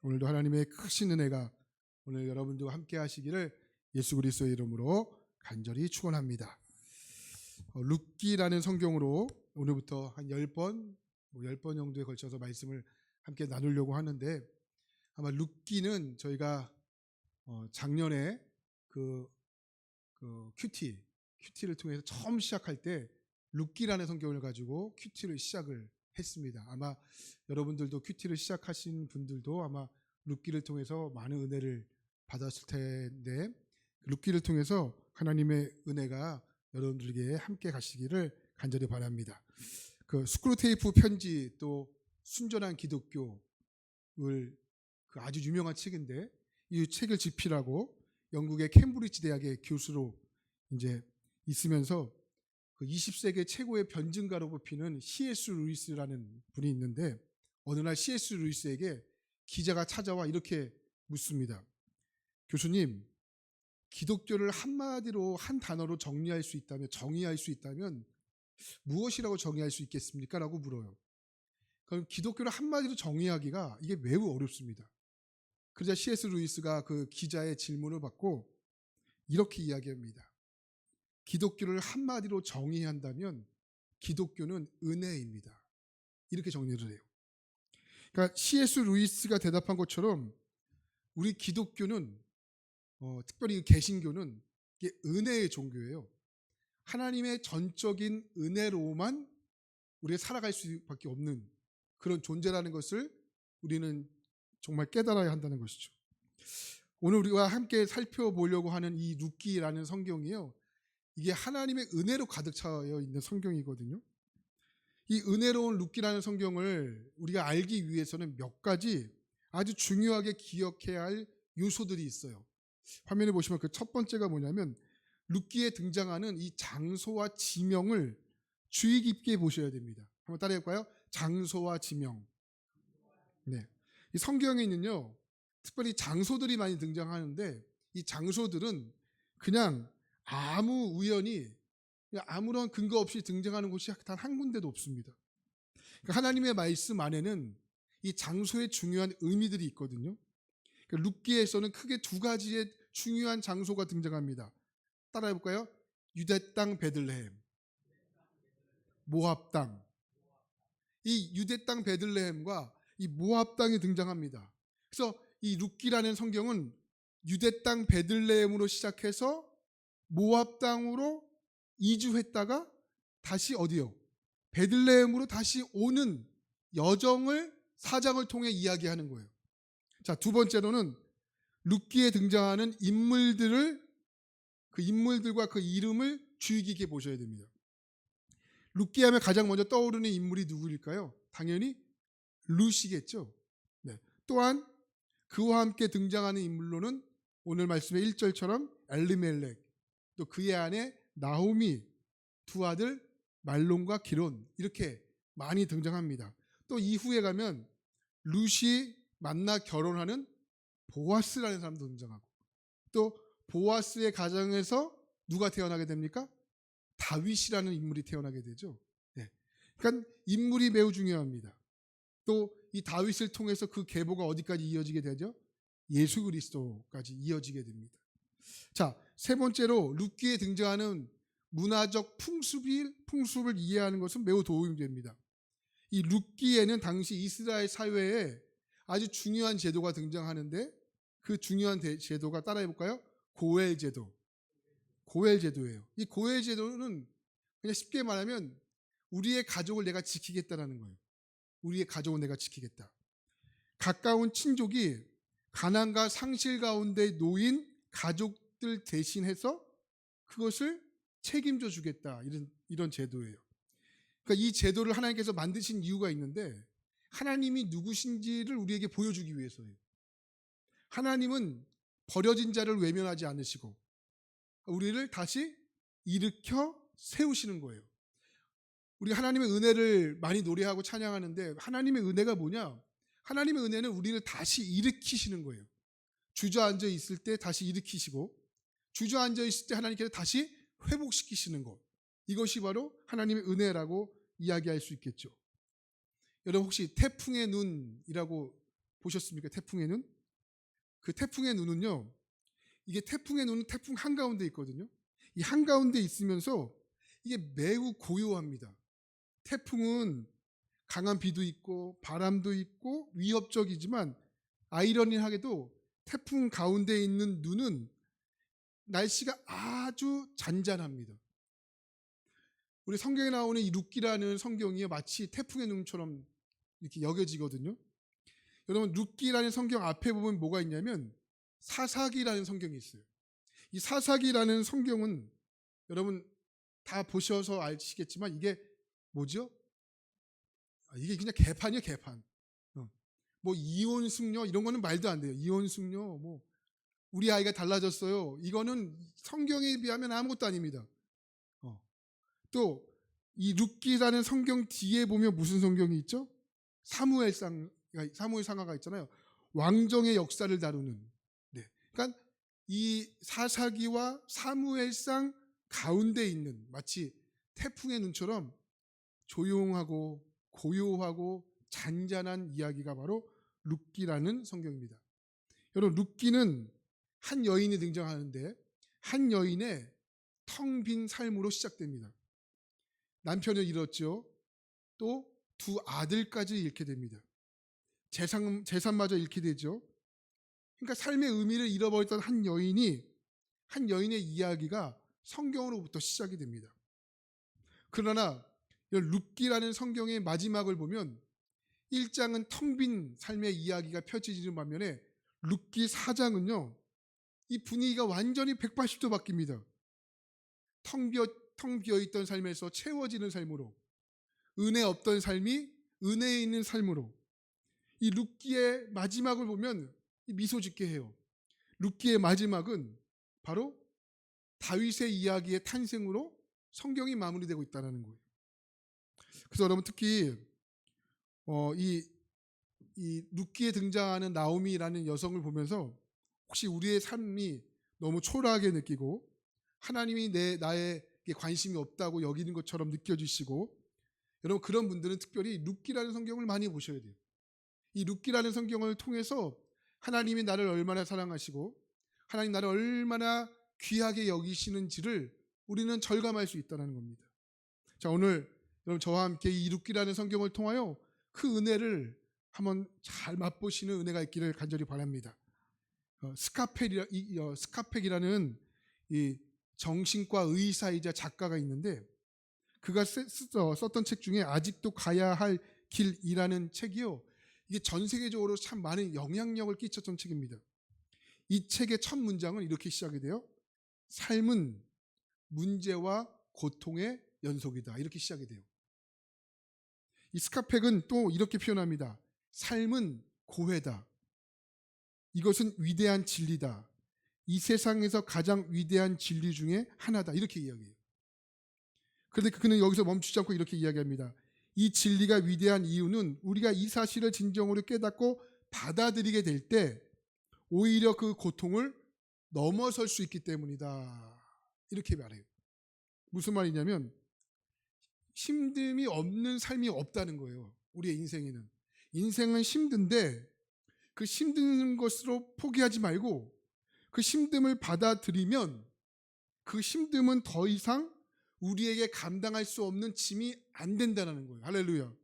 오늘도 하나님의 크신 은혜가 오늘 여러분들과 함께 하시기를 예수 그리스도의 이름으로 간절히 축원합니다. 룻기라는 성경으로 오늘부터 한 10번, 10번 정도에 걸쳐서 말씀을 함께 나누려고 하는데, 아마 룻기는 저희가 작년에 그 큐티를 통해서 처음 시작할 때 룻기라는 성경을 가지고 큐티를 시작을 했습니다. 아마 여러분들도 큐티를 시작하신 분들도 아마 룻기를 통해서 많은 은혜를 받았을 텐데, 룻기를 통해서 하나님의 은혜가 여러분들에게 함께 가시기를 간절히 바랍니다. 그 스크루테이프 편지, 또 순전한 기독교를 그 아주 유명한 책인데, 이 책을 집필하고 영국의 캠브리지 대학의 교수로 이제 있으면서 그 20세기 최고의 변증가로 뽑히는 C.S. 루이스라는 분이 있는데, 어느 날 C.S. 루이스에게 기자가 찾아와 이렇게 묻습니다. 교수님, 기독교를 한마디로 한 단어로 정의할 수 있다면 무엇이라고 정의할 수 있겠습니까? 라고 물어요. 그럼 기독교를 한마디로 정의하기가 이게 매우 어렵습니다. 그러자 C.S. 루이스가 그 기자의 질문을 받고 이렇게 이야기합니다. 기독교를 한마디로 정의한다면 기독교는 은혜입니다. 이렇게 정리를 해요. 그러니까 C.S. 루이스가 대답한 것처럼 우리 기독교는 특별히 개신교는 이게 은혜의 종교예요. 하나님의 전적인 은혜로만 우리가 살아갈 수밖에 없는 그런 존재라는 것을 우리는 정말 깨달아야 한다는 것이죠. 오늘 우리가 함께 살펴보려고 하는 이 룻기라는 성경이요, 이게 하나님의 은혜로 가득 차여 있는 성경이거든요. 이 은혜로운 룻기라는 성경을 우리가 알기 위해서는 몇 가지 아주 중요하게 기억해야 할 요소들이 있어요. 화면에 보시면 그 첫 번째가 뭐냐면, 룻기에 등장하는 이 장소와 지명을 주의 깊게 보셔야 됩니다. 한번 따라해 볼까요? 장소와 지명. 네. 이 성경에는요, 특별히 장소들이 많이 등장하는데, 이 장소들은 그냥 아무 우연히 그냥 아무런 근거 없이 등장하는 곳이 단 한 군데도 없습니다. 그러니까 하나님의 말씀 안에는 이 장소의 중요한 의미들이 있거든요. 그러니까 룻기에서는 크게 두 가지의 중요한 장소가 등장합니다. 따라해 볼까요? 유대 땅 베들레헴, 모압 땅. 이 유대 땅 베들레헴과 이 모압 땅이 등장합니다. 그래서 이 룻기라는 성경은 유대 땅 베들레헴으로 시작해서 모압 땅으로 이주했다가 다시 어디요? 베들레헴으로 다시 오는 여정을 사장을 통해 이야기하는 거예요. 자, 두 번째로는 룻기에 등장하는 그 인물들과 그 이름을 주의 깊게 보셔야 됩니다. 룻기 하면 가장 먼저 떠오르는 인물이 누구일까요? 당연히 룻이겠죠. 네. 또한 그와 함께 등장하는 인물로는 오늘 말씀의 1절처럼 엘리멜렉, 또 그의 아내 나오미, 두 아들 말론과 기론, 이렇게 많이 등장합니다. 또 이후에 가면 룻이 만나 결혼하는 보아스라는 사람도 등장하고, 또 보아스의 가정에서 누가 태어나게 됩니까? 다윗이라는 인물이 태어나게 되죠. 네. 그러니까 인물이 매우 중요합니다. 또 이 다윗을 통해서 그 계보가 어디까지 이어지게 되죠? 예수 그리스도까지 이어지게 됩니다. 자, 세 번째로 룻기에 등장하는 문화적 풍습을 이해하는 것은 매우 도움이 됩니다. 이 룻기에는 당시 이스라엘 사회에 아주 중요한 제도가 등장하는데, 그 중요한 제도가 따라해 볼까요? 고엘 제도. 고엘 제도예요. 이 고엘 제도는 그냥 쉽게 말하면 우리의 가족을 내가 지키겠다라는 거예요. 우리의 가족을 내가 지키겠다. 가까운 친족이 가난과 상실 가운데 놓인 가족들 대신해서 그것을 책임져 주겠다, 이런 제도예요. 그러니까 이 제도를 하나님께서 만드신 이유가 있는데, 하나님이 누구신지를 우리에게 보여주기 위해서예요. 하나님은 버려진 자를 외면하지 않으시고 우리를 다시 일으켜 세우시는 거예요. 우리 하나님의 은혜를 많이 노래하고 찬양하는데, 하나님의 은혜가 뭐냐? 하나님의 은혜는 우리를 다시 일으키시는 거예요. 주저앉아 있을 때 다시 일으키시고, 주저앉아 있을 때 하나님께서 다시 회복시키시는 것, 이것이 바로 하나님의 은혜라고 이야기할 수 있겠죠. 여러분 혹시 태풍의 눈이라고 보셨습니까? 태풍의 눈? 그 태풍의 눈은요, 이게 태풍의 눈은 태풍 한가운데 있거든요. 이 한가운데 있으면서 이게 매우 고요합니다. 태풍은 강한 비도 있고 바람도 있고 위협적이지만 아이러니하게도 태풍 가운데 있는 눈은 날씨가 아주 잔잔합니다. 우리 성경에 나오는 이 룻기라는 성경이 마치 태풍의 눈처럼 이렇게 여겨지거든요. 여러분, 룻기라는 성경 앞에 보면 뭐가 있냐면 사사기라는 성경이 있어요. 이 사사기라는 성경은 여러분 다 보셔서 아시겠지만 이게 뭐죠? 이게 그냥 개판이에요, 개판. 뭐 이혼 숙녀 이런 거는 말도 안 돼요. 이혼 숙녀 뭐 우리 아이가 달라졌어요. 이거는 성경에 비하면 아무것도 아닙니다. 또 이 룻기라는 성경 뒤에 보면 무슨 성경이 있죠? 사무엘 상하가 있잖아요. 왕정의 역사를 다루는. 네. 그러니까 이 사사기와 사무엘상 가운데 있는 마치 태풍의 눈처럼 조용하고 고요하고 잔잔한 이야기가 바로 룻기라는 성경입니다. 여러분, 룻기는 한 여인이 등장하는데 한 여인의 텅 빈 삶으로 시작됩니다. 남편을 잃었죠. 또 두 아들까지 잃게 됩니다. 재산마저 잃게 되죠. 그러니까 삶의 의미를 잃어버렸던 한 여인의 이야기가 성경으로부터 시작이 됩니다. 그러나 룻기라는 성경의 마지막을 보면 1장은 텅 빈 삶의 이야기가 펼쳐지는 반면에 룻기 4장은요, 이 분위기가 완전히 180도 바뀝니다. 텅 비어있던 삶에서 채워지는 삶으로, 은혜 없던 삶이 은혜 있는 삶으로, 이 룻기의 마지막을 보면 미소 짓게 해요. 룻기의 마지막은 바로 다윗의 이야기의 탄생으로 성경이 마무리되고 있다는 거예요. 그래서 여러분 특히 이 룻기에 등장하는 나오미라는 여성을 보면서 혹시 우리의 삶이 너무 초라하게 느끼고 하나님이 나에게 관심이 없다고 여기는 것처럼 느껴지시고, 여러분 그런 분들은 특별히 룻기라는 성경을 많이 보셔야 돼요. 이 룻기라는 성경을 통해서 하나님이 나를 얼마나 사랑하시고 하나님 나를 얼마나 귀하게 여기시는지를 우리는 절감할 수 있다는 겁니다. 자, 오늘 여러분 저와 함께 이 룻기라는 성경을 통하여 그 은혜를 한번 잘 맛보시는 은혜가 있기를 간절히 바랍니다. 스카펙이라는 이 정신과 의사이자 작가가 있는데 그가 썼던 책 중에 아직도 가야 할 길이라는 책이요, 이게 전 세계적으로 참 많은 영향력을 끼쳤던 책입니다. 이 책의 첫 문장은 이렇게 시작이 돼요. 삶은 문제와 고통의 연속이다. 이렇게 시작이 돼요. 이 스카펙은 또 이렇게 표현합니다. 삶은 고해다. 이것은 위대한 진리다. 이 세상에서 가장 위대한 진리 중에 하나다. 이렇게 이야기해요. 그런데 그는 여기서 멈추지 않고 이렇게 이야기합니다. 이 진리가 위대한 이유는 우리가 이 사실을 진정으로 깨닫고 받아들이게 될 때 오히려 그 고통을 넘어설 수 있기 때문이다. 이렇게 말해요. 무슨 말이냐면 힘듦이 없는 삶이 없다는 거예요. 우리의 인생에는. 인생은 힘든데 그 힘든 것으로 포기하지 말고 그 힘듦을 받아들이면 그 힘듦은 더 이상 우리에게 감당할 수 없는 짐이 안 된다는 거예요. 할렐루야.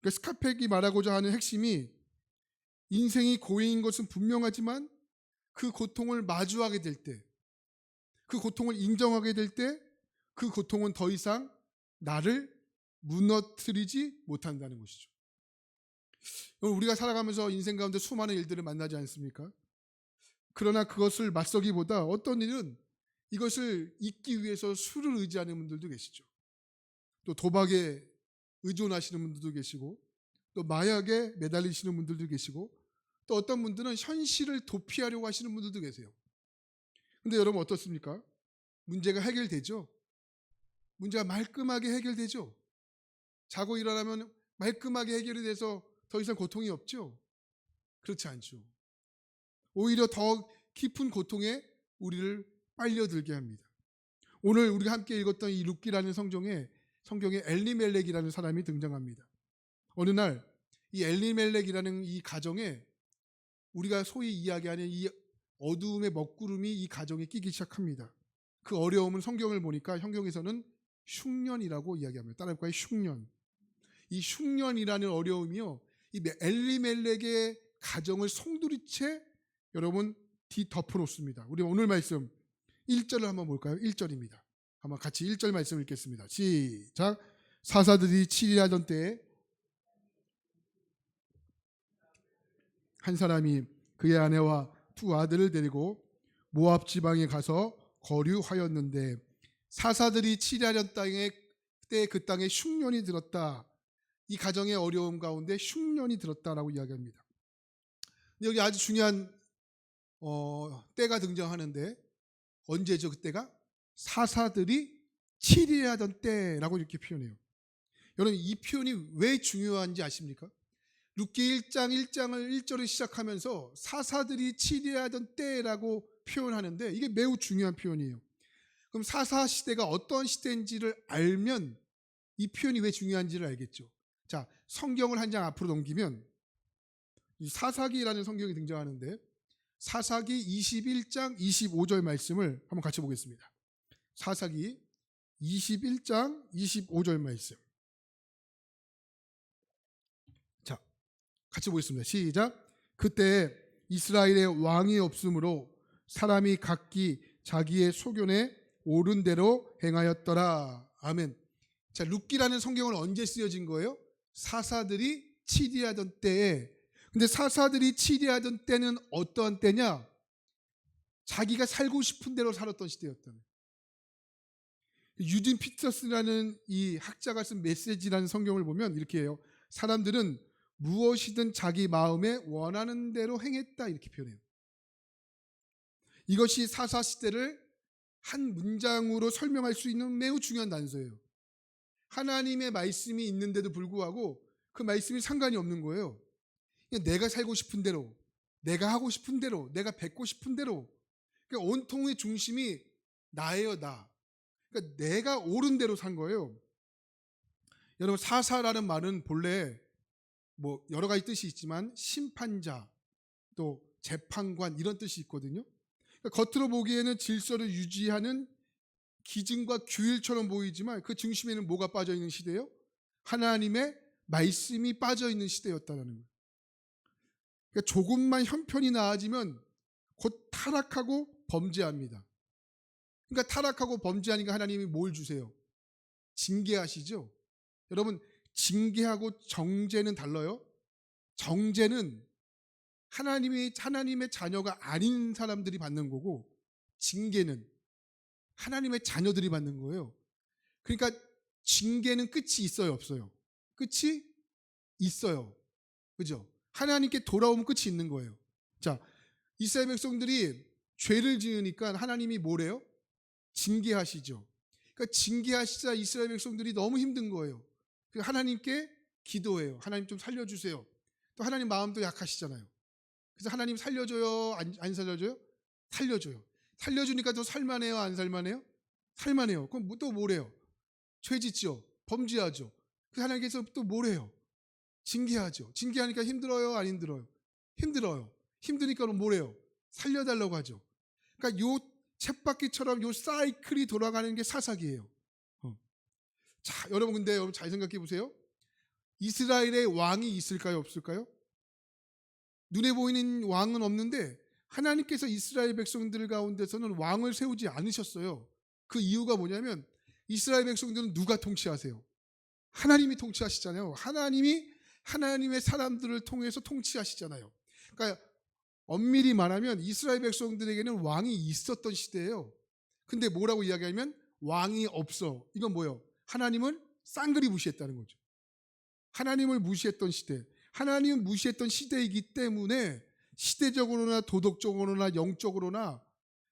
그러니까 스카펙이 말하고자 하는 핵심이 인생이 고해인 것은 분명하지만 그 고통을 마주하게 될 때, 그 고통을 인정하게 될 때 그 고통은 더 이상 나를 무너뜨리지 못한다는 것이죠. 우리가 살아가면서 인생 가운데 수많은 일들을 만나지 않습니까? 그러나 그것을 맞서기보다 어떤 일은 이것을 잊기 위해서 술을 의지하는 분들도 계시죠. 또 도박에 의존하시는 분들도 계시고, 또 마약에 매달리시는 분들도 계시고, 또 어떤 분들은 현실을 도피하려고 하시는 분들도 계세요. 근데 여러분 어떻습니까? 문제가 해결되죠? 문제가 말끔하게 해결되죠? 자고 일어나면 말끔하게 해결이 돼서 더 이상 고통이 없죠? 그렇지 않죠. 오히려 더 깊은 고통에 우리를 빨려들게 합니다. 오늘 우리가 함께 읽었던 이 룻기라는 성경에 엘리멜렉이라는 사람이 등장합니다. 어느 날 이 엘리멜렉이라는 이 가정에 우리가 소위 이야기하는 이 어두움의 먹구름이 이 가정에 끼기 시작합니다. 그 어려움은 성경을 보니까 성경에서는 흉년이라고 이야기합니다. 따라해볼까요? 흉년. 이 흉년이라는 어려움이요, 이 엘리멜렉의 가정을 송두리째 여러분 뒤덮어 놓습니다. 우리 오늘 말씀 1절을 한번 볼까요? 1절입니다. 한번 같이 1절 말씀 읽겠습니다. 시작. 사사들이 치리하던 때에 한 사람이 그의 아내와 두 아들을 데리고 모압 지방에 가서 거류하였는데 사사들이 치리하던 땅에 그때 그 땅에 흉년이 들었다. 이 가정의 어려움 가운데 흉년이 들었다라고 이야기합니다. 근데 여기 아주 중요한 때가 등장하는데 언제죠? 그때가 사사들이 치리하던 때라고 이렇게 표현해요. 여러분, 이 표현이 왜 중요한지 아십니까? 룻기 1절을 시작하면서 사사들이 치리하던 때라고 표현하는데 이게 매우 중요한 표현이에요. 그럼 사사 시대가 어떤 시대인지를 알면 이 표현이 왜 중요한지를 알겠죠. 자, 성경을 한 장 앞으로 넘기면 사사기라는 성경이 등장하는데 사사기 21장 25절 말씀을 한번 같이 보겠습니다. 사사기 21장 25절 말씀. 자, 같이 보겠습니다. 시작. 그때 이스라엘의 왕이 없으므로 사람이 각기 자기의 소견에 옳은 대로 행하였더라. 아멘. 자, 룻기라는 성경은 언제 쓰여진 거예요? 사사들이 치리하던 때에. 근데 사사들이 치리하던 때는 어떠한 때냐? 자기가 살고 싶은 대로 살았던 시대였다는. 유진 피터스라는 이 학자가 쓴 메시지라는 성경을 보면 이렇게 해요. 사람들은 무엇이든 자기 마음에 원하는 대로 행했다, 이렇게 표현해요. 이것이 사사 시대를 한 문장으로 설명할 수 있는 매우 중요한 단서예요. 하나님의 말씀이 있는데도 불구하고 그 말씀이 상관이 없는 거예요. 그냥 내가 살고 싶은 대로, 내가 하고 싶은 대로, 내가 뵙고 싶은 대로. 그러니까 온통의 중심이 나예요, 나. 그러니까 내가 옳은 대로 산 거예요. 여러분, 사사라는 말은 본래 뭐 여러 가지 뜻이 있지만 심판자, 또 재판관 이런 뜻이 있거든요. 그러니까 겉으로 보기에는 질서를 유지하는 기증과 규율처럼 보이지만 그 중심에는 뭐가 빠져 있는 시대예요? 하나님의 말씀이 빠져 있는 시대였다는 거예요. 그러니까 조금만 형편이 나아지면 곧 타락하고 범죄합니다. 그러니까 타락하고 범죄하니까 하나님이 뭘 주세요? 징계하시죠. 여러분, 징계하고 정죄는 달라요. 정죄는 하나님의 자녀가 아닌 사람들이 받는 거고, 징계는 하나님의 자녀들이 받는 거예요. 그러니까 징계는 끝이 있어요, 없어요? 끝이 있어요. 그죠? 하나님께 돌아오면 끝이 있는 거예요. 자, 이스라엘 백성들이 죄를 지으니까 하나님이 뭐래요? 징계하시죠. 그러니까 징계하시자 이스라엘 백성들이 너무 힘든 거예요. 하나님께 기도해요. 하나님 좀 살려주세요. 또 하나님 마음도 약하시잖아요. 그래서 하나님 살려줘요? 안 살려줘요? 살려줘요. 살려주니까 더 살만해요? 안 살만해요? 살만해요. 그럼 또 뭐래요? 죄 짓죠. 범죄하죠. 그 하나님께서 또 뭐래요? 징계하죠. 징계하니까 힘들어요? 안 힘들어요? 힘들어요. 힘드니까 뭐래요? 살려달라고 하죠. 그러니까 요 쳇바퀴처럼 요 사이클이 돌아가는 게 사사기예요. 자, 여러분, 근데 여러분 잘 생각해 보세요. 이스라엘에 왕이 있을까요? 없을까요? 눈에 보이는 왕은 없는데 하나님께서 이스라엘 백성들 가운데서는 왕을 세우지 않으셨어요. 그 이유가 뭐냐면 이스라엘 백성들은 누가 통치하세요? 하나님이 통치하시잖아요. 하나님이 하나님의 사람들을 통해서 통치하시잖아요. 그러니까 엄밀히 말하면 이스라엘 백성들에게는 왕이 있었던 시대예요. 근데 뭐라고 이야기하면 왕이 없어. 이건 뭐예요? 하나님을 쌍그리 무시했다는 거죠. 하나님을 무시했던 시대. 하나님을 무시했던 시대이기 때문에 시대적으로나 도덕적으로나 영적으로나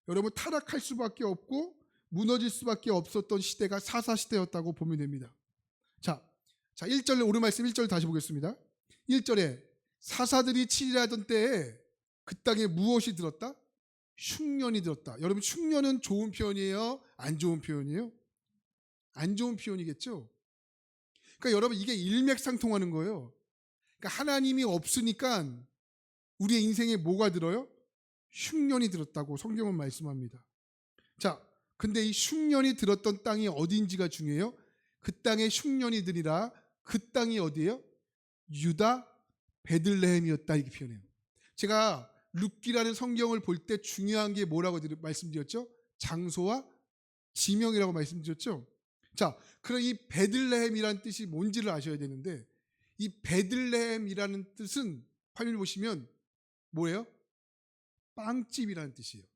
여러분 타락할 수밖에 없고 무너질 수밖에 없었던 시대가 사사시대였다고 보면 됩니다. 자 1절 오른 말씀 1절 다시 보겠습니다. 1절에 사사들이 치리하던 때에 그 땅에 무엇이 들었다? 흉년이 들었다. 여러분, 흉년은 좋은 표현이에요? 안 좋은 표현이에요? 안 좋은 표현이겠죠? 그러니까 여러분, 이게 일맥상통하는 거예요. 그러니까 하나님이 없으니까 우리의 인생에 뭐가 들어요? 흉년이 들었다고 성경은 말씀합니다. 자, 근데 이 흉년이 들었던 땅이 어디인지가 중요해요. 그 땅에 흉년이 들이라. 그 땅이 어디예요? 유다 베들레헴이었다, 이렇게 표현해요. 제가 룻기라는 성경을 볼 때 중요한 게 뭐라고 말씀드렸죠? 장소와 지명이라고 말씀드렸죠? 자, 그럼 이 베들레헴이라는 뜻이 뭔지를 아셔야 되는데, 이 베들레헴이라는 뜻은 화면을 보시면 뭐예요? 빵집이라는 뜻이에요.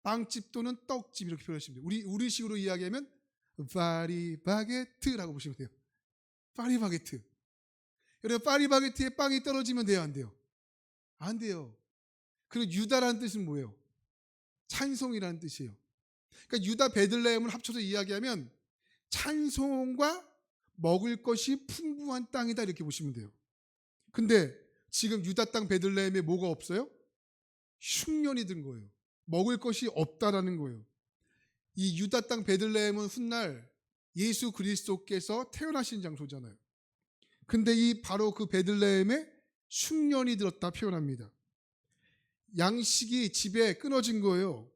빵집 또는 떡집 이렇게 표현하시면 돼요. 우리식으로 이야기하면 파리바게트라고 보시면 돼요. 파리바게트. 여러분, 파리바게트에 빵이 떨어지면 돼요, 안 돼요? 안 돼요. 그리고 유다라는 뜻은 뭐예요? 찬송이라는 뜻이에요. 그러니까 유다 베들레헴을 합쳐서 이야기하면 찬송과 먹을 것이 풍부한 땅이다, 이렇게 보시면 돼요. 근데 지금 유다 땅 베들레헴에 뭐가 없어요? 흉년이 든 거예요. 먹을 것이 없다라는 거예요. 이 유다 땅 베들레헴은 훗날 예수 그리스도께서 태어나신 장소잖아요. 근데 이 바로 그 베들레헴에 흉년이 들었다 표현합니다. 양식이 집에 끊어진 거예요.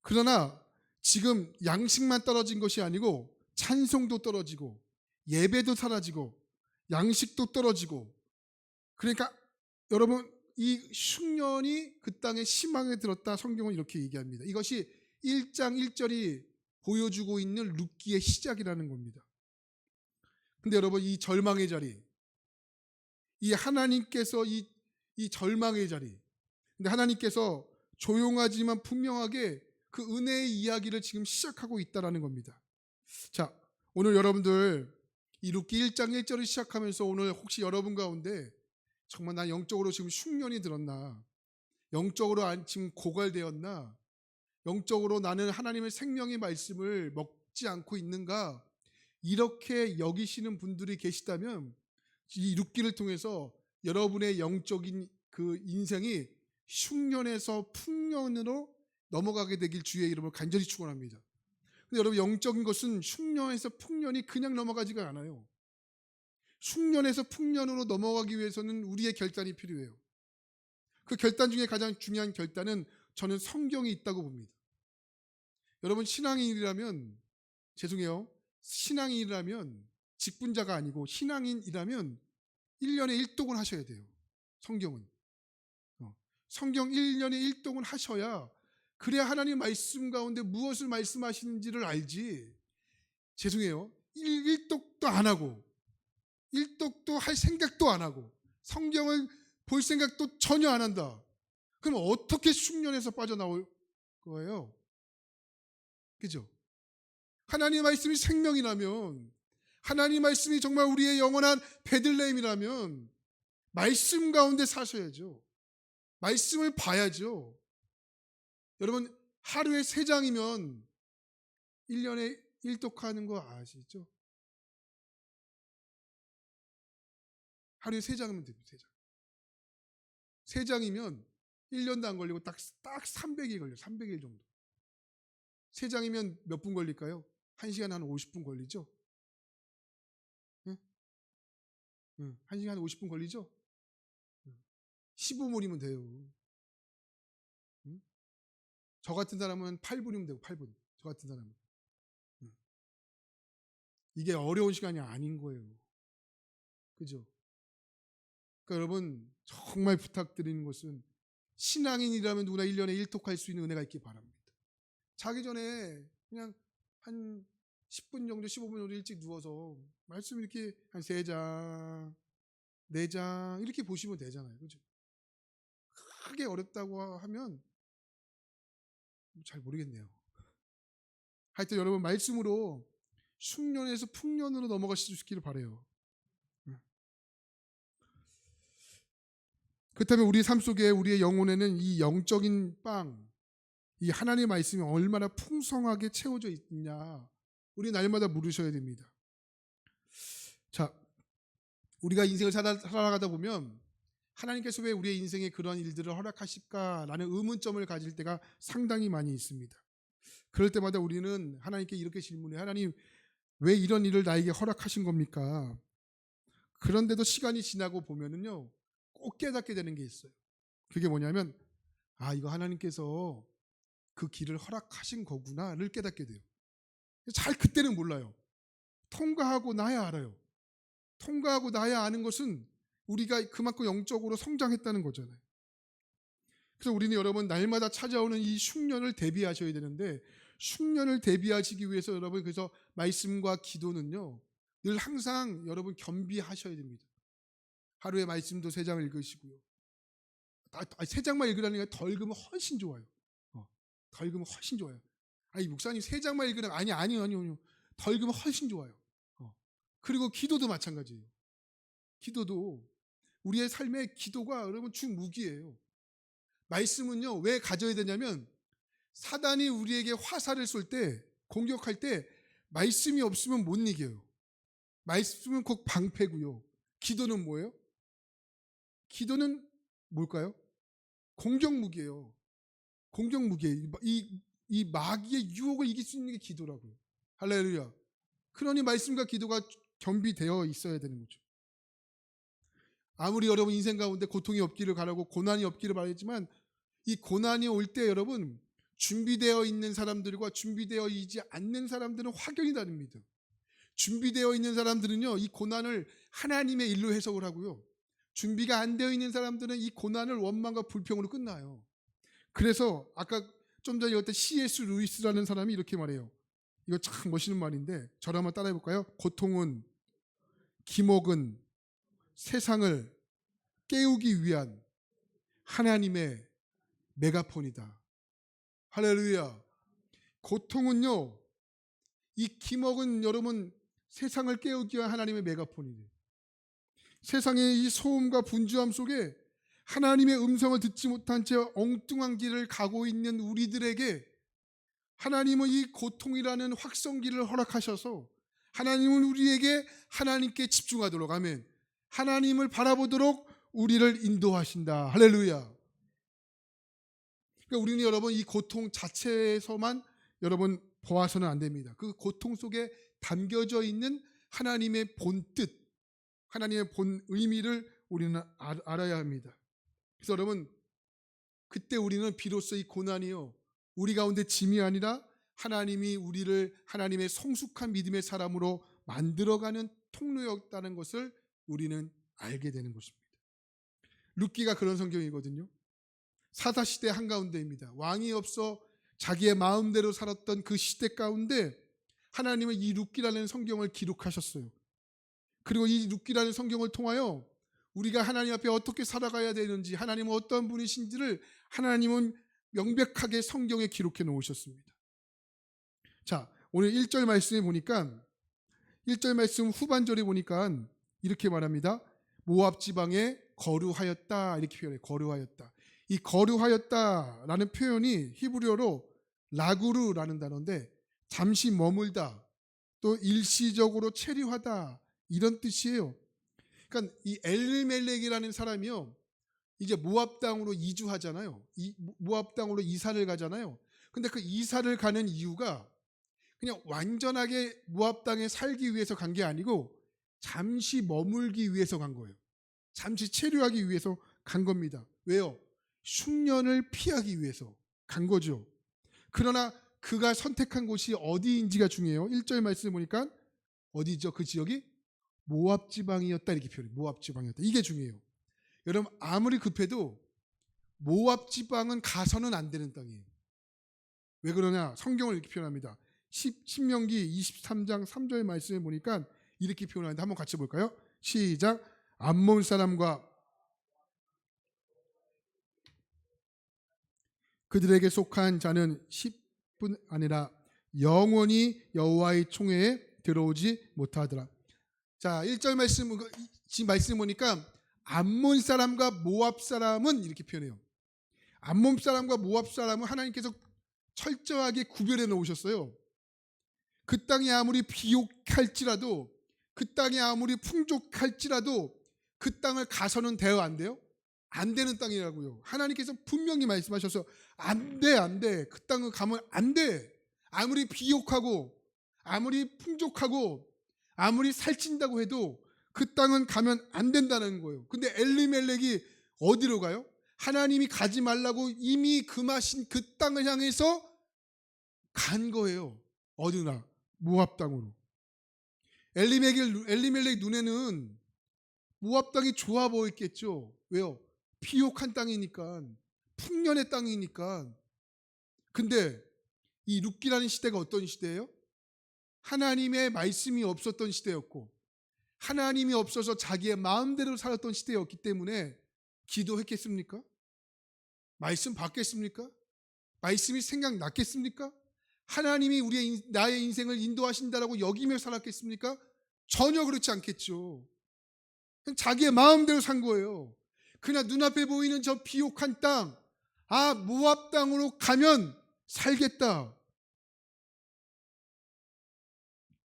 그러나 지금 양식만 떨어진 것이 아니고 찬송도 떨어지고 예배도 사라지고 양식도 떨어지고, 그러니까 여러분, 이 흉년이 그 땅에 심하게 들었다, 성경은 이렇게 얘기합니다. 이것이 1장 1절이 보여주고 있는 룻기의 시작이라는 겁니다. 근데 여러분, 이 절망의 자리, 이 하나님께서 이 절망의 자리, 근데 하나님께서 조용하지만 분명하게 그 은혜의 이야기를 지금 시작하고 있다라는 겁니다. 자, 오늘 여러분들 이 룻기 1장 1절을 시작하면서 오늘 혹시 여러분 가운데 정말 나 영적으로 지금 흉년이 들었나, 영적으로 지금 고갈되었나, 영적으로 나는 하나님의 생명의 말씀을 먹지 않고 있는가, 이렇게 여기시는 분들이 계시다면 이 룻기를 통해서 여러분의 영적인 그 인생이 흉년에서 풍년으로 넘어가게 되길 주의 이름으로 간절히 축원합니다. 근데 여러분, 영적인 것은 흉년에서 풍년이 그냥 넘어가지가 않아요. 흉년에서 풍년으로 넘어가기 위해서는 우리의 결단이 필요해요. 그 결단 중에 가장 중요한 결단은 저는 성경이 있다고 봅니다. 여러분, 신앙인이라면, 죄송해요, 신앙인이라면, 직분자가 아니고 신앙인이라면 1년에 1독은 하셔야 돼요. 성경은. 성경 1년에 1독은 하셔야, 그래야 하나님 말씀 가운데 무엇을 말씀하시는지를 알지. 죄송해요, 1독도 안 하고 1독도 할 생각도 안 하고 성경을 볼 생각도 전혀 안 한다. 그럼 어떻게 흉년에서 빠져나올 거예요? 그죠? 하나님 말씀이 생명이라면, 하나님 말씀이 정말 우리의 영원한 베들레헴이라면 말씀 가운데 사셔야죠. 말씀을 봐야죠. 여러분, 하루에 3장이면 1년에 1독하는 거 아시죠? 하루에 3장이면 됩니다. 3장. 3장이면 1년도 안 걸리고 딱 300일 걸려요. 300일 정도. 3장이면 몇 분 걸릴까요? 1시간 한 50분 걸리죠? 응? 1시간 50분 걸리죠? 15분이면 돼요. 응? 저 같은 사람은 8분이면 되고, 8분. 저 같은 사람은. 이게 어려운 시간이 아닌 거예요. 그죠? 그러니까 여러분, 정말 부탁드리는 것은 신앙인이라면 누구나 1년에 1독할 수 있는 은혜가 있기 바랍니다. 자기 전에 그냥 한 10분 정도, 15분 정도 일찍 누워서 말씀 이렇게 한 3장, 4장 이렇게 보시면 되잖아요. 그죠? 크게 어렵다고 하면 잘 모르겠네요. 하여튼 여러분, 말씀으로 흉년에서 풍년으로 넘어가실 수 있기를 바라요. 그렇다면 우리 삶 속에, 우리의 영혼에는 이 영적인 빵, 이 하나님의 말씀이 얼마나 풍성하게 채워져 있냐, 우리 날마다 물으셔야 됩니다. 자, 우리가 인생을 살아가다 보면 하나님께서 왜 우리의 인생에 그런 일들을 허락하실까라는 의문점을 가질 때가 상당히 많이 있습니다. 그럴 때마다 우리는 하나님께 이렇게 질문해요. 하나님, 왜 이런 일을 나에게 허락하신 겁니까? 그런데도 시간이 지나고 보면은요, 꼭 깨닫게 되는 게 있어요. 그게 뭐냐면, 아, 이거 하나님께서 그 길을 허락하신 거구나를 깨닫게 돼요. 잘 그때는 몰라요. 통과하고 나야 알아요. 통과하고 나야 아는 것은 우리가 그만큼 영적으로 성장했다는 거잖아요. 그래서 우리는 여러분 날마다 찾아오는 이 흉년을 대비하셔야 되는데, 흉년을 대비하시기 위해서 여러분, 그래서 말씀과 기도는요 늘 항상 여러분 겸비하셔야 됩니다. 하루에 말씀도 3장을 읽으시고요. 3장만 읽으라는 게 더 읽으면 훨씬 좋아요. 더 읽으면 훨씬 좋아요. 아니 목사님 3장만 읽으라는 아니요. 더 읽으면 훨씬 좋아요. 그리고 기도도 마찬가지예요. 기도도 우리의 삶의 기도가 여러분 주 무기예요. 말씀은요 왜 가져야 되냐면, 사단이 우리에게 화살을 쏠 때, 공격할 때 말씀이 없으면 못 이겨요. 말씀은 곧 방패고요. 기도는 뭐예요? 기도는 뭘까요? 공격무기예요. 공격무기예요. 이 마귀의 유혹을 이길 수 있는 게 기도라고요. 할렐루야. 그러니 말씀과 기도가 겸비되어 있어야 되는 거죠. 아무리 여러분 인생 가운데 고통이 없기를 바라고 고난이 없기를 바라지만, 이 고난이 올 때 여러분 준비되어 있는 사람들과 준비되어 있지 않는 사람들은 확연히 다릅니다. 준비되어 있는 사람들은요 이 고난을 하나님의 일로 해석을 하고요, 준비가 안 되어 있는 사람들은 이 고난을 원망과 불평으로 끝나요. 그래서 아까 좀 전에 읽었던 C.S. 루이스라는 사람이 이렇게 말해요. 이거 참 멋있는 말인데 저를 한번 따라해 볼까요? 고통은, 기목은 세상을 깨우기 위한 하나님의 메가폰이다. 할렐루야. 고통은요, 이 기목은 여러분 세상을 깨우기 위한 하나님의 메가폰이에요. 세상의 이 소음과 분주함 속에 하나님의 음성을 듣지 못한 채 엉뚱한 길을 가고 있는 우리들에게 하나님은 이 고통이라는 확성기를 허락하셔서 하나님은 우리에게 하나님께 집중하도록, 아멘, 하나님을 바라보도록 우리를 인도하신다. 할렐루야. 그러니까 우리는 여러분 이 고통 자체에서만 여러분 보아서는 안 됩니다. 그 고통 속에 담겨져 있는 하나님의 본 뜻, 하나님의 본 의미를 우리는 알아야 합니다. 그래서 여러분 그때 우리는 비로소 이 고난이요 우리 가운데 짐이 아니라 하나님이 우리를 하나님의 성숙한 믿음의 사람으로 만들어가는 통로였다는 것을 우리는 알게 되는 것입니다. 룻기가 그런 성경이거든요. 사사시대 한가운데입니다. 왕이 없어 자기의 마음대로 살았던 그 시대 가운데 하나님은 이 룻기라는 성경을 기록하셨어요. 그리고 이 룻기라는 성경을 통하여 우리가 하나님 앞에 어떻게 살아가야 되는지, 하나님은 어떤 분이신지를 하나님은 명백하게 성경에 기록해 놓으셨습니다. 자, 오늘 1절 말씀에 보니까 1절 말씀 후반절에 보니까 이렇게 말합니다. 모압 지방에 거류하였다, 이렇게 표현해요. 거류하였다. 이 거류하였다라는 표현이 히브리어로 라구르라는 단어인데 잠시 머물다, 또 일시적으로 체류하다, 이런 뜻이에요. 그러니까 이 엘리멜렉이라는 사람이요 이제 모압 땅으로 이주하잖아요. 모압 땅으로 이사를 가잖아요. 근데 그 이사를 가는 이유가 그냥 완전하게 모압 땅에 살기 위해서 간 게 아니고 잠시 머물기 위해서 간 거예요. 잠시 체류하기 위해서 간 겁니다. 왜요? 흉년을 피하기 위해서 간 거죠. 그러나 그가 선택한 곳이 어디인지가 중요해요. 1절 말씀 보니까 어디죠? 그 지역이 모압 지방이었다, 이렇게 표현해요. 모압 지방이었다. 이게 중요해요. 여러분 아무리 급해도 모압 지방은 가서는 안 되는 땅이에요. 왜 그러냐? 성경을 이렇게 표현합니다. 신명기 23장 3절 말씀에 보니까 이렇게 표현하는데 한번 같이 볼까요? 시작. 암몬 사람과 그들에게 속한 자는 10분 아니라 영원히 여호와의 총회에 들어오지 못하더라. 자, 1절 말씀, 지금 말씀 보니까 암몬 사람과 모압 사람은 이렇게 표현해요. 암몬 사람과 모압 사람은 하나님께서 철저하게 구별해 놓으셨어요. 그 땅이 아무리 비옥할지라도, 그 땅이 아무리 풍족할지라도 그 땅을 가서는 돼요, 안 돼요? 안 되는 땅이라고요. 하나님께서 분명히 말씀하셔서 안 돼, 안 돼. 그 땅을 가면 안 돼. 아무리 비옥하고 아무리 풍족하고 아무리 살찐다고 해도 그 땅은 가면 안 된다는 거예요. 근데 엘리멜렉이 어디로 가요? 하나님이 가지 말라고 이미 금하신 그 땅을 향해서 간 거예요. 어디나? 모압 땅으로. 엘리멜렉 눈에는 모압 땅이 좋아 보였겠죠. 왜요? 비옥한 땅이니까, 풍년의 땅이니까. 근데 이 룻기라는 시대가 어떤 시대예요? 하나님의 말씀이 없었던 시대였고, 하나님이 없어서 자기의 마음대로 살았던 시대였기 때문에 기도했겠습니까? 말씀 받겠습니까? 말씀이 생각났겠습니까? 하나님이 나의 인생을 인도하신다라고 여기며 살았겠습니까? 전혀 그렇지 않겠죠. 그냥 자기의 마음대로 산 거예요. 그냥 눈앞에 보이는 저 비옥한 땅, 모압 땅으로 가면 살겠다.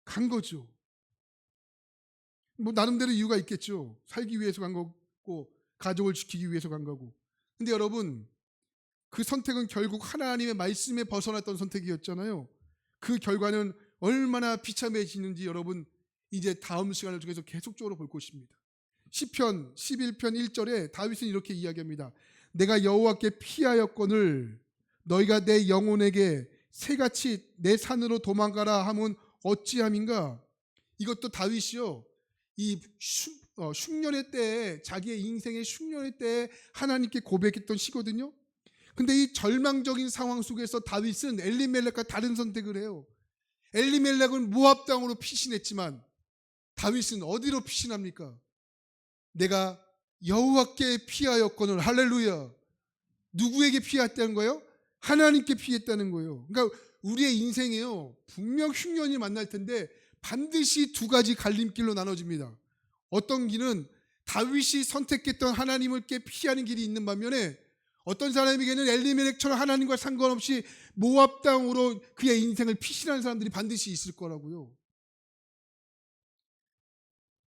간 거죠. 뭐 나름대로 이유가 있겠죠. 살기 위해서 간 거고, 가족을 지키기 위해서 간 거고. 근데 여러분, 그 선택은 결국 하나님의 말씀에 벗어났던 선택이었잖아요. 그 결과는 얼마나 비참해지는지 여러분 이제 다음 시간을 통해서 계속적으로 볼 것입니다. 시편 11편 1절에 다윗은 이렇게 이야기합니다. 내가 여호와께 피하였거늘 너희가 내 영혼에게 새같이 내 산으로 도망가라 하면 어찌함인가. 이것도 다윗이요, 이 흉년의 때에, 자기의 인생의 흉년의 때에 하나님께 고백했던 시거든요. 근데 이 절망적인 상황 속에서 다윗은 엘리멜렉과 다른 선택을 해요. 엘리멜렉은 모압 땅으로 피신했지만 다윗은 어디로 피신합니까? 내가 여호와께 피하였거늘. 할렐루야. 누구에게 피했다는 거예요? 하나님께 피했다는 거예요. 그러니까 우리의 인생에요, 분명 흉년이 만날 텐데 반드시 두 가지 갈림길로 나눠집니다. 어떤 길은 다윗이 선택했던 하나님께 피하는 길이 있는 반면에, 어떤 사람에게는 엘리멜렉처럼 하나님과 상관없이 모압 땅으로 그의 인생을 피신하는 사람들이 반드시 있을 거라고요.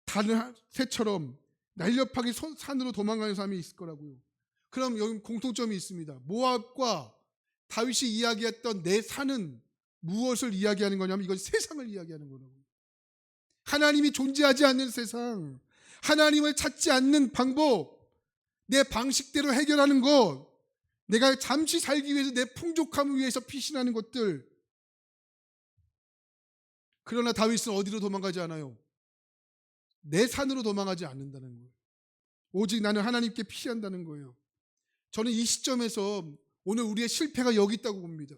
다른 새처럼 날렵하게 산으로 도망가는 사람이 있을 거라고요. 그럼 여기 공통점이 있습니다. 모압과 다윗이 이야기했던 내 산은 무엇을 이야기하는 거냐면 이건 세상을 이야기하는 거라고요. 하나님이 존재하지 않는 세상, 하나님을 찾지 않는 방법, 내 방식대로 해결하는 것, 내가 잠시 살기 위해서 내 풍족함을 위해서 피신하는 것들. 그러나 다윗은 어디로 도망가지 않아요? 내 산으로 도망가지 않는다는 거예요. 오직 나는 하나님께 피한다는 거예요. 저는 이 시점에서 오늘 우리의 실패가 여기 있다고 봅니다.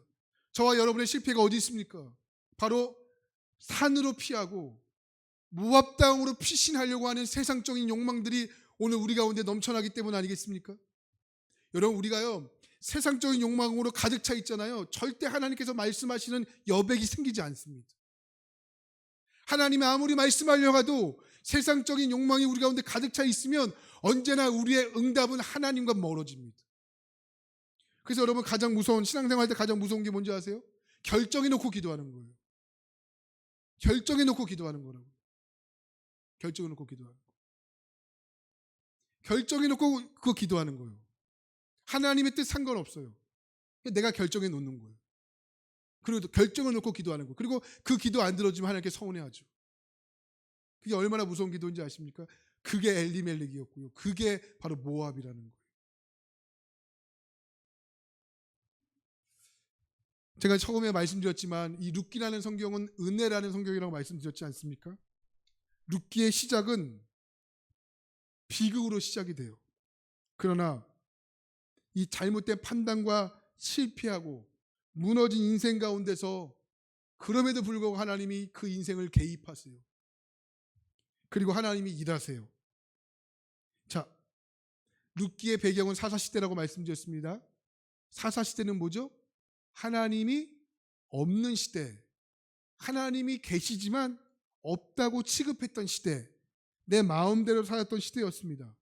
저와 여러분의 실패가 어디 있습니까? 바로 산으로 피하고 모압 땅으로 피신하려고 하는 세상적인 욕망들이 오늘 우리 가운데 넘쳐나기 때문 아니겠습니까? 여러분, 우리가요, 세상적인 욕망으로 가득 차 있잖아요. 절대 하나님께서 말씀하시는 여백이 생기지 않습니다. 하나님이 아무리 말씀하려고 해도 세상적인 욕망이 우리 가운데 가득 차 있으면 언제나 우리의 응답은 하나님과 멀어집니다. 그래서 여러분, 가장 무서운, 신앙생활 때 가장 무서운 게 뭔지 아세요? 결정해 놓고 기도하는 거예요. 결정해 놓고 기도하는 거라고. 결정해 놓고 기도하는 거. 결정해 놓고 그거 기도하는 거예요. 하나님의 뜻 상관없어요. 내가 결정해 놓는 거예요. 그리고 결정을 놓고 기도하는 거예요. 그리고 그 기도 안 들어주면 하나님께 서운해하죠. 그게 얼마나 무서운 기도인지 아십니까? 그게 엘리멜렉이었고요. 그게 바로 모압이라는 거예요. 제가 처음에 말씀드렸지만 이 룻기라는 성경은 은혜라는 성경이라고 말씀드렸지 않습니까? 룻기의 시작은 비극으로 시작이 돼요. 그러나 이 잘못된 판단과 실패하고 무너진 인생 가운데서 그럼에도 불구하고 하나님이 그 인생을 개입하세요. 그리고 하나님이 일하세요. 자, 룻기의 배경은 사사시대라고 말씀드렸습니다. 사사시대는 뭐죠? 하나님이 없는 시대, 하나님이 계시지만 없다고 취급했던 시대, 내 마음대로 살았던 시대였습니다.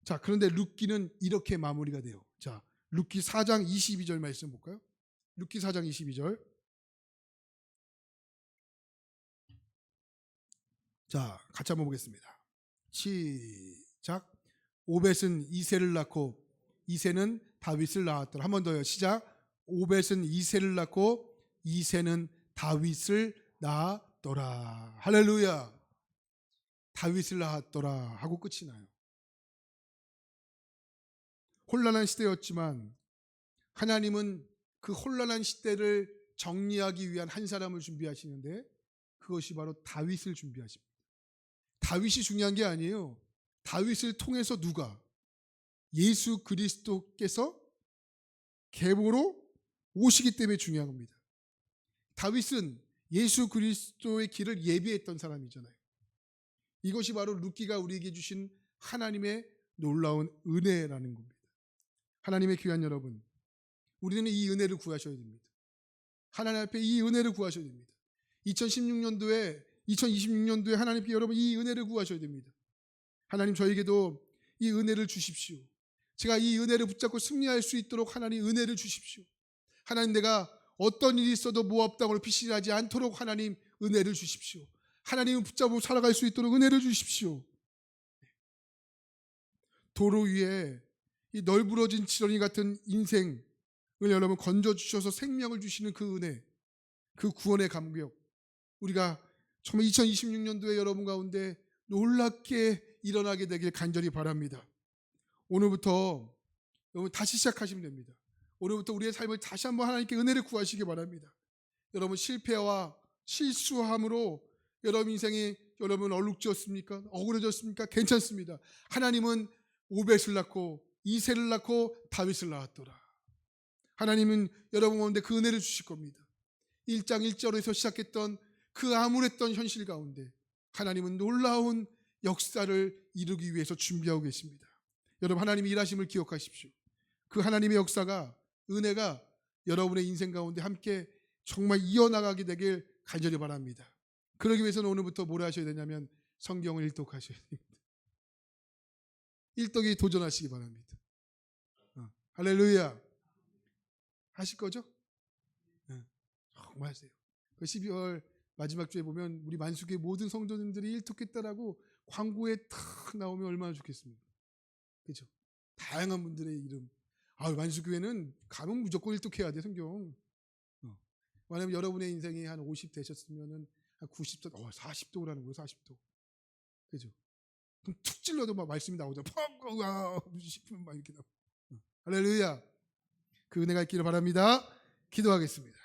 자, 그런데 룻기는 이렇게 마무리가 돼요. 자, 룻기 4장 22절 말씀 볼까요? 룻기 4장 22절. 자, 같이 한번 보겠습니다. 시작. 오벳은 이새를 낳고 이새는 다윗을 낳았더라. 한 번 더요. 시작. 오벳은 이새를 낳고 이새는 다윗을 낳았더라. 할렐루야. 다윗을 낳았더라 하고 끝이 나요. 혼란한 시대였지만 하나님은 그 혼란한 시대를 정리하기 위한 한 사람을 준비하시는데 그것이 바로 다윗을 준비하십니다. 다윗이 중요한 게 아니에요. 다윗을 통해서 누가? 예수 그리스도께서 계보로 오시기 때문에 중요한 겁니다. 다윗은 예수 그리스도의 길을 예비했던 사람이잖아요. 이것이 바로 룻기가 우리에게 주신 하나님의 놀라운 은혜라는 겁니다. 하나님의 귀한 여러분, 우리는 이 은혜를 구하셔야 됩니다. 하나님 앞에 이 은혜를 구하셔야 됩니다. 2026년도에 하나님께 여러분 이 은혜를 구하셔야 됩니다. 하나님 저에게도 이 은혜를 주십시오. 제가 이 은혜를 붙잡고 승리할 수 있도록 하나님 은혜를 주십시오. 하나님 내가 어떤 일이 있어도 모압 땅으로 피신하지 않도록 하나님 은혜를 주십시오. 하나님을 붙잡고 살아갈 수 있도록 은혜를 주십시오. 도로 위에 이 널브러진 지렁이 같은 인생을 여러분 건져주셔서 생명을 주시는 그 은혜, 그 구원의 감격, 우리가 정말 2026년도에 여러분 가운데 놀랍게 일어나게 되길 간절히 바랍니다. 오늘부터 여러분 다시 시작하시면 됩니다. 오늘부터 우리의 삶을 다시 한번 하나님께 은혜를 구하시기 바랍니다. 여러분 실패와 실수함으로 여러분 인생이 여러분 얼룩졌습니까? 억울해졌습니까? 괜찮습니다. 하나님은 오벳을 낳고 이새를 낳고 다윗을 낳았더라. 하나님은 여러분 가운데 그 은혜를 주실 겁니다. 1장 1절에서 시작했던 그 암울했던 현실 가운데 하나님은 놀라운 역사를 이루기 위해서 준비하고 계십니다. 여러분 하나님의 일하심을 기억하십시오. 그 하나님의 역사가 은혜가 여러분의 인생 가운데 함께 정말 이어나가게 되길 간절히 바랍니다. 그러기 위해서는 오늘부터 뭘 하셔야 되냐면 성경을 일독하셔야 됩니다. 일독에 도전하시기 바랍니다. 할렐루야. 하실 거죠? 정말 하세요. 12월 마지막 주에 보면 우리 만수교회 모든 성도님들이 일독했다라고 광고에 탁 나오면 얼마나 좋겠습니까? 그렇죠? 다양한 분들의 이름. 만수교회는 가면 무조건 일독해야 돼 성경. 만약에 여러분의 인생이 한 50 되셨으면은 한 90도, 40도라는 거예요. 40도. 그죠? 그럼 툭 찔러도 막 말씀이 나오죠. 펑, 싶으면 막 이렇게 나오고. 할렐루야. 그 은혜가 있기를 바랍니다. 기도하겠습니다.